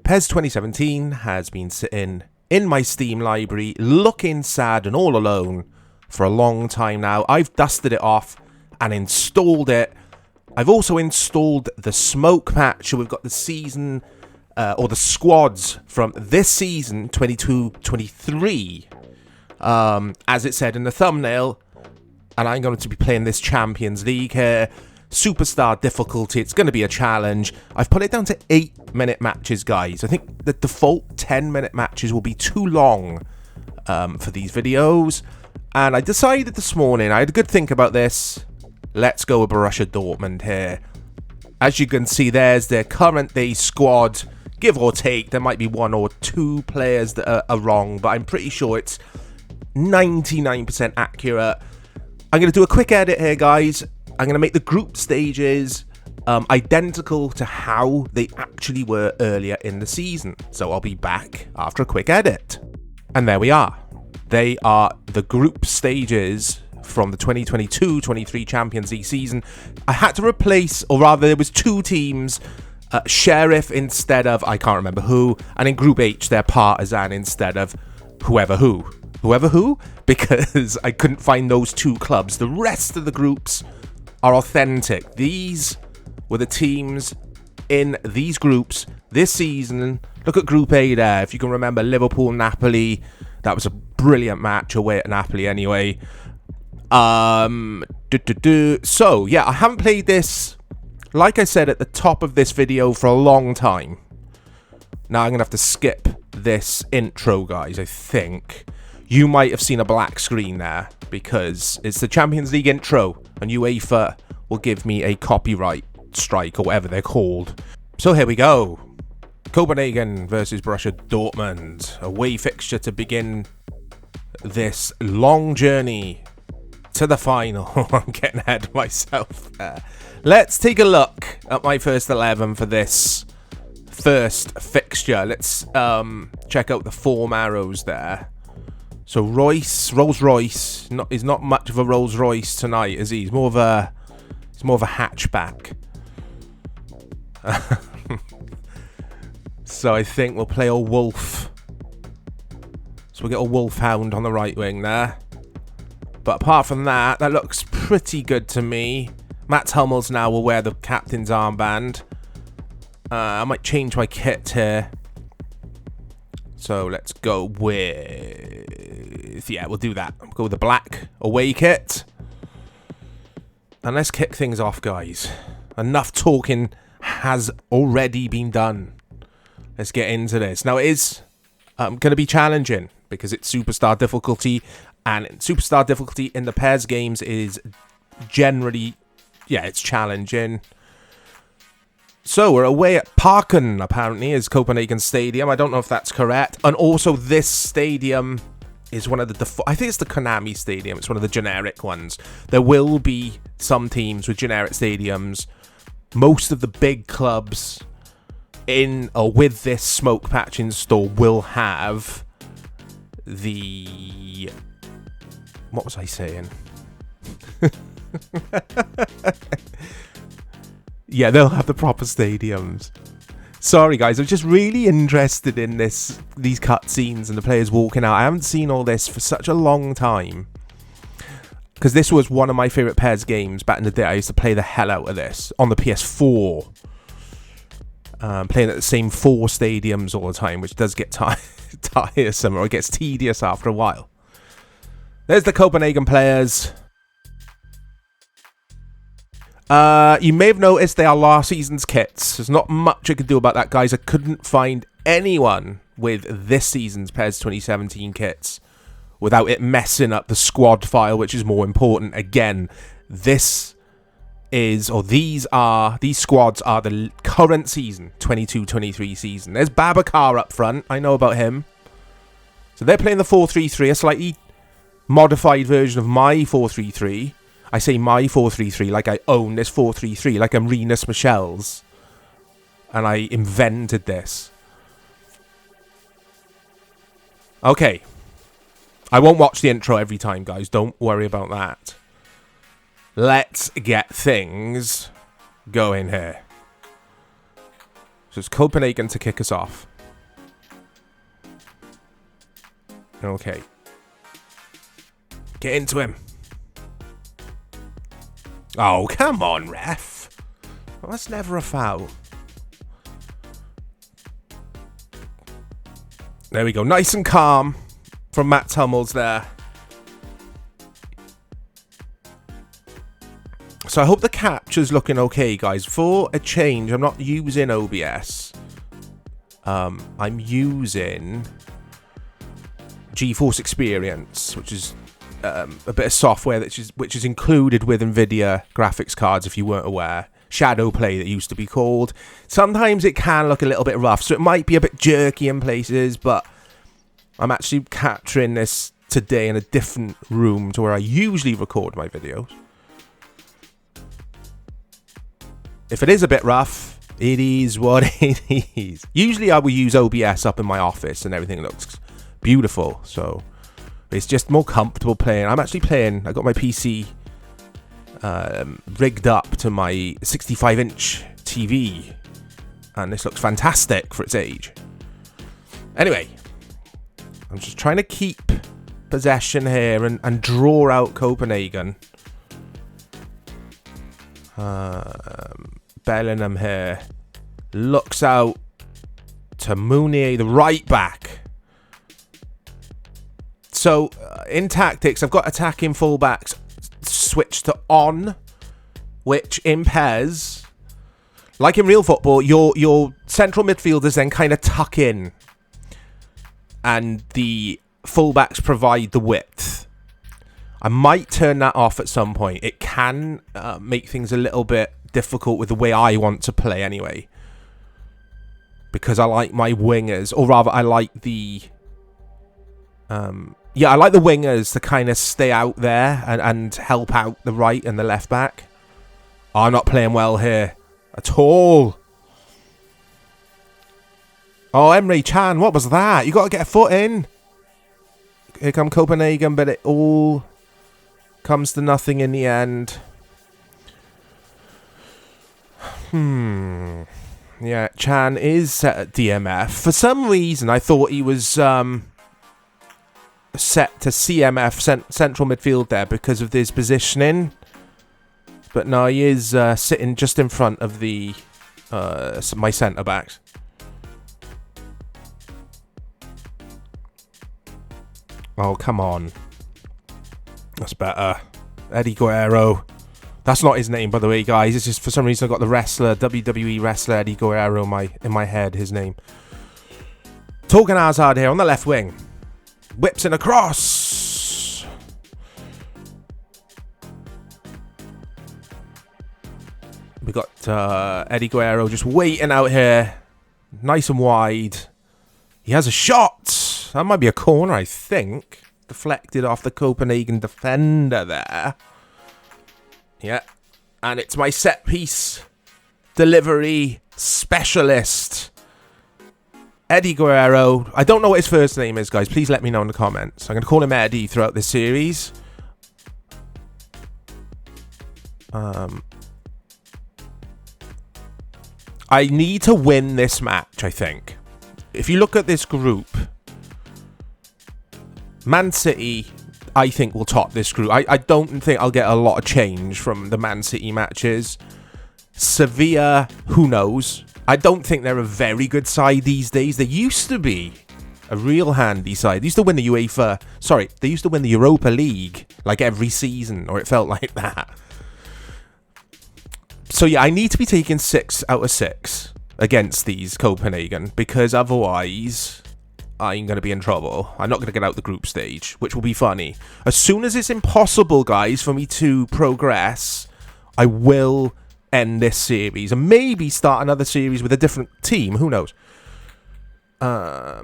PES 2017 has been sitting in my Steam library, looking sad and all alone for a long time now. I've dusted it off and installed it. I've also installed the smoke patch, so we've got the season, or the squads from this season, 22-23, as it said in the thumbnail, and I'm going to be playing this Champions League here. Superstar difficulty, it's going to be a challenge. I've put it down to 8-minute matches, guys. I think the default 10-minute matches will be too long for these videos. And I decided this morning, I had a good think about this. Let's go with Borussia Dortmund here. As you can see, there's their current day squad. Give or take, there might be one or two players that are wrong, but I'm pretty sure it's 99% accurate. I'm going to do a quick edit here, guys. I'm going to make the group stages identical to how they actually were earlier in the season. So I'll be back after a quick edit. And there we are. They are the group stages from the 2022-23 Champions League season. I had to replace, or rather there was two teams, Sheriff instead of, I can't remember who, and in Group H, they're Partizan instead of whoever who. Whoever who? Because I couldn't find those two clubs. The rest of the groups are authentic. These were the teams in these groups this season. Look at Group A there. If you can remember Liverpool, Napoli. That was a brilliant match away at Napoli anyway. So, yeah, I haven't played this, like I said at the top of this video, for a long time. Now I'm going to have to skip this intro, guys, I think. You might have seen a black screen there because it's the Champions League intro and UEFA will give me a copyright strike or whatever they're called. So here we go. Copenhagen versus Borussia Dortmund. Away fixture to begin this long journey to the final. I'm getting ahead of myself there. Let's take a look at my first 11 for this first fixture. Let's check out the form arrows there. So Rolls-Royce, is not much of a Rolls-Royce tonight, is he? He's more of a hatchback. So I think we'll play a Wolf. So we'll get a Wolfhound on the right wing there. But apart from that, that looks pretty good to me. Mats Hummels now will wear the captain's armband. I might change my kit here. So let's go with... yeah, we'll do that. We'll go with the black away kit. And let's kick things off, guys. Enough talking has already been done. Let's get into this. Now, it is going to be challenging because it's superstar difficulty. And superstar difficulty in the PES games is generally... yeah, it's challenging. So, we're away at Parken, apparently, is Copenhagen Stadium. I don't know if that's correct. And also, this stadium is one of the... I think it's the Konami Stadium. It's one of the generic ones. There will be some teams with generic stadiums. Most of the big clubs in or with this smoke patch install will have the... what was I saying? Yeah, they'll have the proper stadiums. Sorry, guys. I'm just really interested in these cutscenes and the players walking out. I haven't seen all this for such a long time. Because this was one of my favourite PES games back in the day. I used to play the hell out of this on the PS4. Playing at the same 4 stadiums all the time, which does get tiresome, or it gets tedious after a while. There's the Copenhagen players. You may have noticed they are last season's kits. There's not much I could do about that, guys. I couldn't find anyone with this season's PES 2017 kits without it messing up the squad file, which is more important. Again, these squads are the current season, 22-23 season. There's Babacar up front. I know about him. So they're playing the 4-3-3, a slightly modified version of my 4-3-3. I say my 4-3-3 like I own this 4-3-3, like I'm Renus Michel's. And I invented this. Okay. I won't watch the intro every time, guys. Don't worry about that. Let's get things going here. So it's Copenhagen to kick us off. Okay. Get into him. Oh, come on, ref. Well, that's never a foul. There we go. Nice and calm from Matt Hummels there. So I hope the capture's looking okay, guys. For a change, I'm not using OBS. I'm using GeForce Experience, which is a bit of software which is included with NVIDIA graphics cards, if you weren't aware. Shadow Play, that used to be called. Sometimes it can look a little bit rough, so it might be a bit jerky in places, but I'm actually capturing this today in a different room to where I usually record my videos. If it is a bit rough, it is what it is. Usually I will use OBS up in my office and everything looks beautiful, so it's just more comfortable playing. I'm actually playing, I got my PC rigged up to my 65-inch TV, and this looks fantastic for its age. Anyway, I'm just trying to keep possession here and draw out Copenhagen. Bellingham here looks out to Mounier, the right back. So in tactics, I've got attacking fullbacks switched to on, which in PES, like in real football, your central midfielders then kind of tuck in, and the fullbacks provide the width. I might turn that off at some point. It can make things a little bit difficult with the way I want to play anyway, because I like my wingers, or rather I like the I like the wingers to kind of stay out there and help out the right and the left back. Oh, I'm not playing well here at all. Oh, Emre Can, what was that? You got to get a foot in. Here come Copenhagen, but it all comes to nothing in the end. Yeah, Chan is set at DMF. For some reason, I thought he was set to CMF, central midfield there, because of his positioning. But no, he is sitting just in front of the my centre-backs. Oh, come on. That's better. Eddie Guerrero. That's not his name, by the way, guys. It's just for some reason I got the wrestler, WWE wrestler Eddie Guerrero in my head, his name. Torgan Hazard here on the left wing. Whips in across. We got Eddie Guerrero just waiting out here. Nice and wide. He has a shot. That might be a corner, I think. Deflected off the Copenhagen defender there. Yeah. And it's my set piece delivery specialist, Eddie Guerrero. I don't know what his first name is, guys. Please let me know in the comments. I'm going to call him Eddie throughout this series. I need to win this match, I think. If you look at this group, Man City, I think, will top this group. I don't think I'll get a lot of change from the Man City matches. Sevilla, who knows? I don't think they're a very good side these days. They used to be a real handy side. They used to win the they used to win the Europa League like every season, or it felt like that. So yeah, I need to be taking 6 out of 6 against these Copenhagen, because otherwise I'm going to be in trouble. I'm not going to get out the group stage, which will be funny. As soon as it's impossible, guys, for me to progress, I will end this series and maybe start another series with a different team. Who knows? So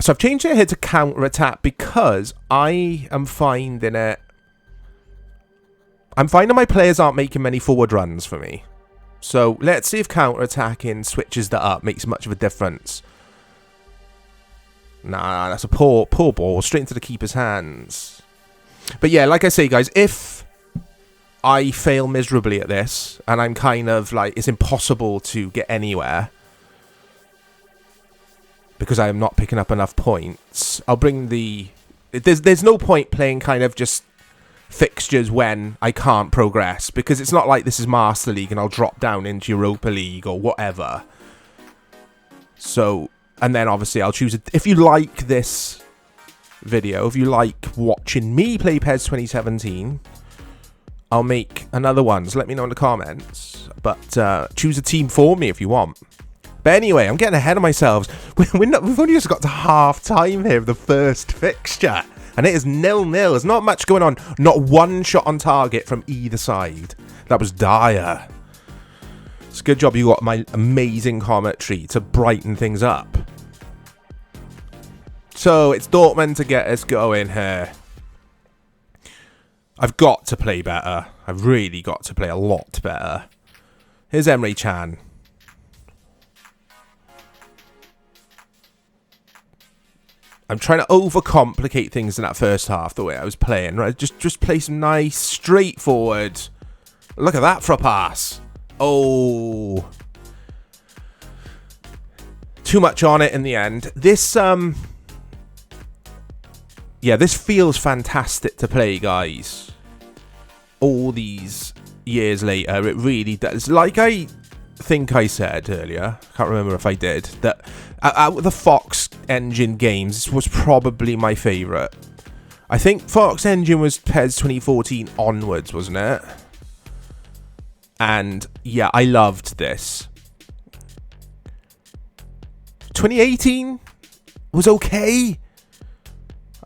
I've changed it here to counter-attack because I am finding it... I'm finding my players aren't making many forward runs for me. So let's see if counter-attacking switches that up, makes much of a difference. Nah, that's a poor ball, straight into the keeper's hands. But yeah, like I say, guys, if I fail miserably at this, and I'm kind of like, it's impossible to get anywhere, because I am not picking up enough points. I'll bring the... There's no point playing kind of just fixtures when I can't progress, because it's not like this is Master League and I'll drop down into Europa League or whatever. So, and then obviously I'll choose it. If you like this video, if you like watching me play PES 2017, I'll make another one. So let me know in the comments. But choose a team for me if you want. But anyway, I'm getting ahead of myself. We've only just got to half time here of the first fixture. And it is 0-0. There's not much going on. Not one shot on target from either side. That was dire. It's a good job you got my amazing commentary to brighten things up. So, it's Dortmund to get us going here. I've got to play better. I've really got to play a lot better. Here's Emre Can. I'm trying to overcomplicate things in that first half the way I was playing. Right? Just play some nice, straightforward. Look at that for a pass. Oh. Too much on it in the end. This, yeah, this feels fantastic to play, guys. All these years later, it really does. Like I think I said earlier, can't remember if I did, that out of the Fox Engine games, this was probably my favourite. I think Fox Engine was PES 2014 onwards, wasn't it? And yeah, I loved this. 2018 was okay.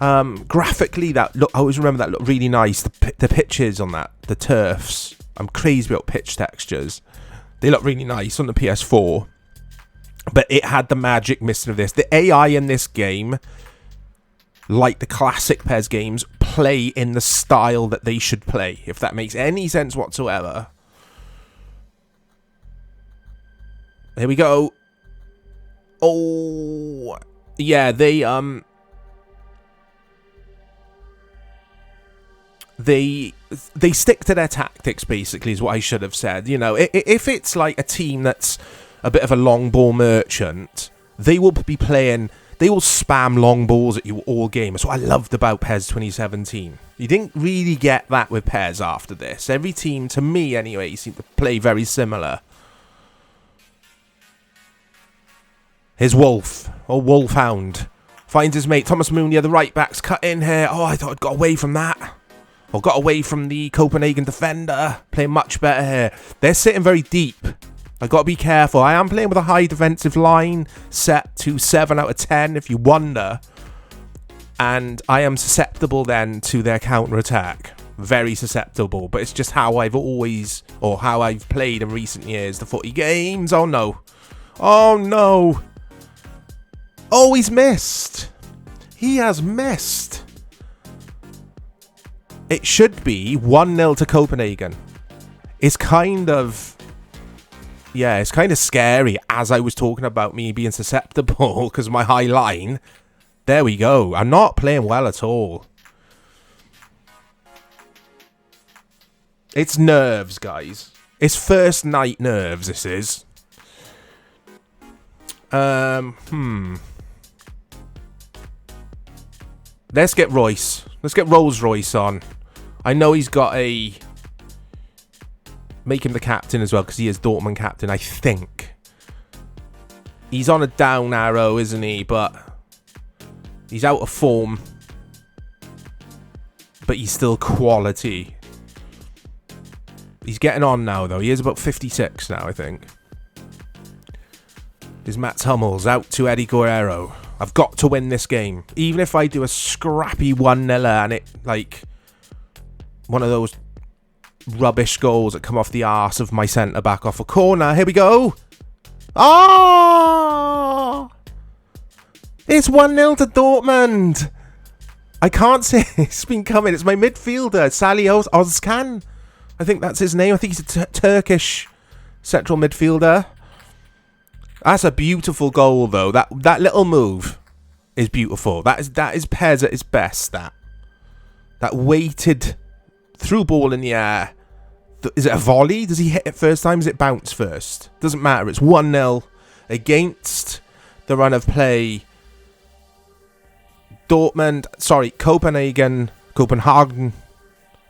Graphically, that look, I always remember that looked really nice. The pitches on that, the turfs. I'm crazy about pitch textures. They look really nice on the PS4. But it had the magic missing of this. The AI in this game, like the classic PES games, play in the style that they should play, if that makes any sense whatsoever. Here we go. Oh, yeah, they stick to their tactics, basically, is what I should have said. You know, if it's like a team that's a bit of a long ball merchant, they will be playing, they will spam long balls at you all game. That's what I loved about PES 2017. You didn't really get that with PES after this. Every team, to me anyway, seemed to play very similar. Here's Wolf, or Wolfhound. Finds his mate, Thomas Mooney, the right back's cut in here. Oh, I thought I'd got away from that. Or got away from the Copenhagen defender. Playing much better here. They're sitting very deep. I've got to be careful. I am playing with a high defensive line set to 7 out of 10, if you wonder. And I am susceptible then to their counter-attack. Very susceptible. But it's just how I've always, or how I've played in recent years, the footy games. Oh no. Oh no. Oh, he's missed. He has missed. It should be 1-0 to Copenhagen. It's kind of... Yeah, it's kind of scary as I was talking about me being susceptible because of my high line. There we go. I'm not playing well at all. It's nerves, guys. It's first night nerves, this is. Let's get Royce. Let's get Rolls Royce on. I know he's got a... Make him the captain as well, because he is Dortmund captain, I think. He's on a down arrow, isn't he? But he's out of form. But he's still quality. He's getting on now, though. He is about 56 now, I think. Is Mats Hummels out to Eddie Guerrero. I've got to win this game. Even if I do a scrappy 1-0 and it, like, one of those rubbish goals that come off the arse of my centre-back off a corner. Here we go. Ah! It's 1-0 to Dortmund. I can't say it's been coming. It's my midfielder, Salih Özcan. I think that's his name. I think he's a Turkish central midfielder. That's a beautiful goal, though. That little move is beautiful. That is PES at its best. That weighted through ball in the air. Is it a volley? Does he hit it first time? Does it bounce first? Doesn't matter. It's 1-0 against the run of play. Copenhagen,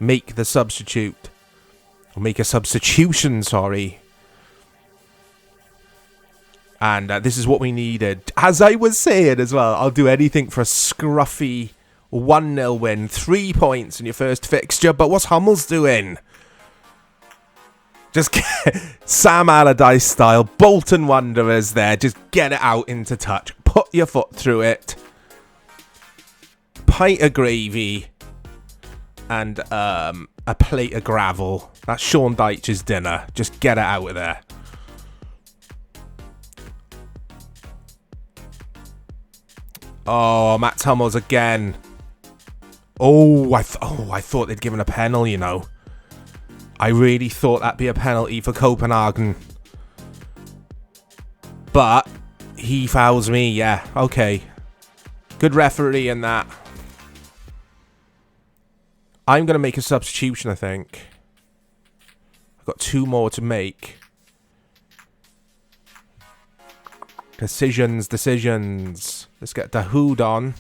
make the substitute. Or make a substitution, sorry. And this is what we needed. As I was saying as well, I'll do anything for a scruffy 1-0 win. 3 points in your first fixture. But what's Hummels doing? Just get Sam Allardyce style. Bolton Wanderers there. Just get it out into touch. Put your foot through it. Pint of gravy. And a plate of gravel. That's Sean Dyche's dinner. Just get it out of there. Oh, Mats Hummels again. Oh, I thought they'd given a penalty, you know. I really thought that'd be a penalty for Copenhagen. But he fouls me, yeah. Okay. Good referee in that. I'm going to make a substitution, I think. I've got 2 more to make. Decisions. Let's get Dahoud on.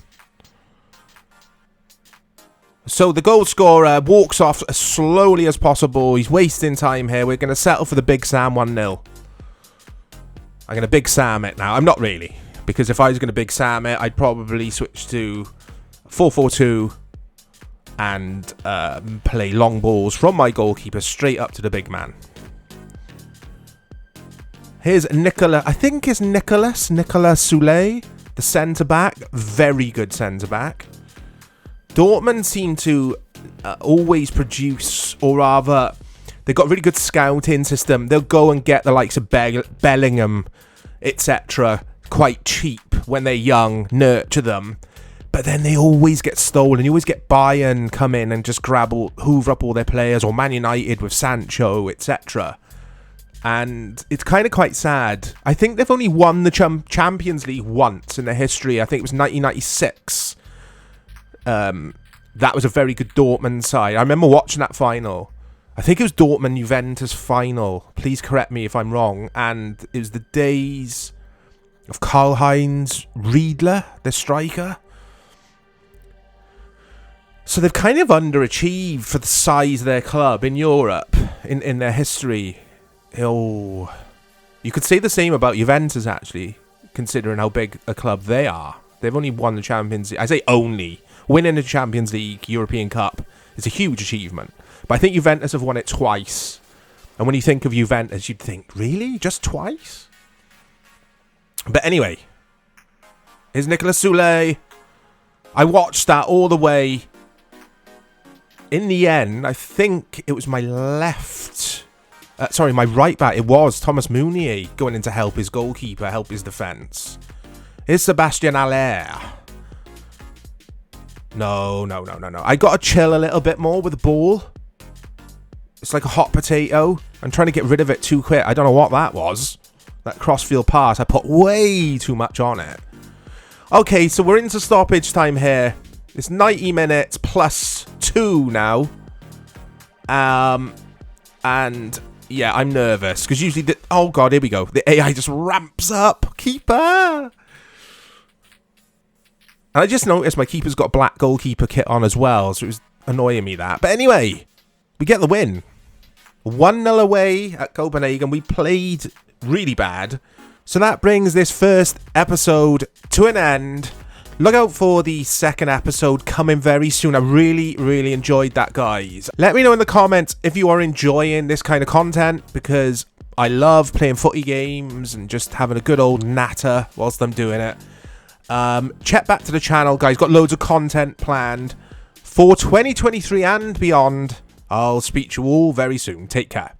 So the goal scorer walks off as slowly as possible. He's wasting time here. We're going to settle for the Big Sam 1-0. I'm going to Big Sam it now. I'm not really. Because if I was going to Big Sam it, I'd probably switch to 4-4-2. And play long balls from my goalkeeper straight up to the big man. Here's Nicolas. I think it's Nicolas Soulé, the centre-back. Very good centre-back. Dortmund seem to always produce, or rather, they've got a really good scouting system. They'll go and get the likes of Bellingham, etc. quite cheap when they're young, nurture them. But then they always get stolen. You always get Bayern come in and just hoover up all their players, or Man United with Sancho, etc. And it's kind of quite sad. I think they've only won the Champions League once in their history. I think it was 1996. That was a very good Dortmund side. I remember watching that final. I think it was Dortmund-Juventus final. Please correct me if I'm wrong. And it was the days of Karl-Heinz Riedler, the striker. So they've kind of underachieved for the size of their club in Europe, in their history. Oh, you could say the same about Juventus, actually, considering how big a club they are. They've only won the Champions League. I say only. Winning the Champions League, European Cup, is a huge achievement. But I think Juventus have won it twice. And when you think of Juventus, you'd think, really? Just twice? But anyway, here's Nicolas Soulé. I watched that all the way. In the end, I think it was my my right back. It was Thomas Meunier going in to help his goalkeeper, help his defence. Here's Sebastian Aller. No. I got to chill a little bit more with the ball. It's like a hot potato. I'm trying to get rid of it too quick. I don't know what that was. That crossfield pass. I put way too much on it. Okay, so we're into stoppage time here. It's 90 minutes plus 2 now. And yeah, I'm nervous because usually oh god, here we go. The AI just ramps up. Keeper. And I just noticed my keeper's got a black goalkeeper kit on as well, so it was annoying me that. But anyway, we get the win. 1-0 away at Copenhagen. We played really bad. So that brings this first episode to an end. Look out for the second episode coming very soon. I really enjoyed that, guys. Let me know in the comments if you are enjoying this kind of content, because I love playing footy games and just having a good old natter whilst I'm doing it. Check back to the channel, guys. Got loads of content planned for 2023 and beyond. I'll speak to you all very soon. Take care.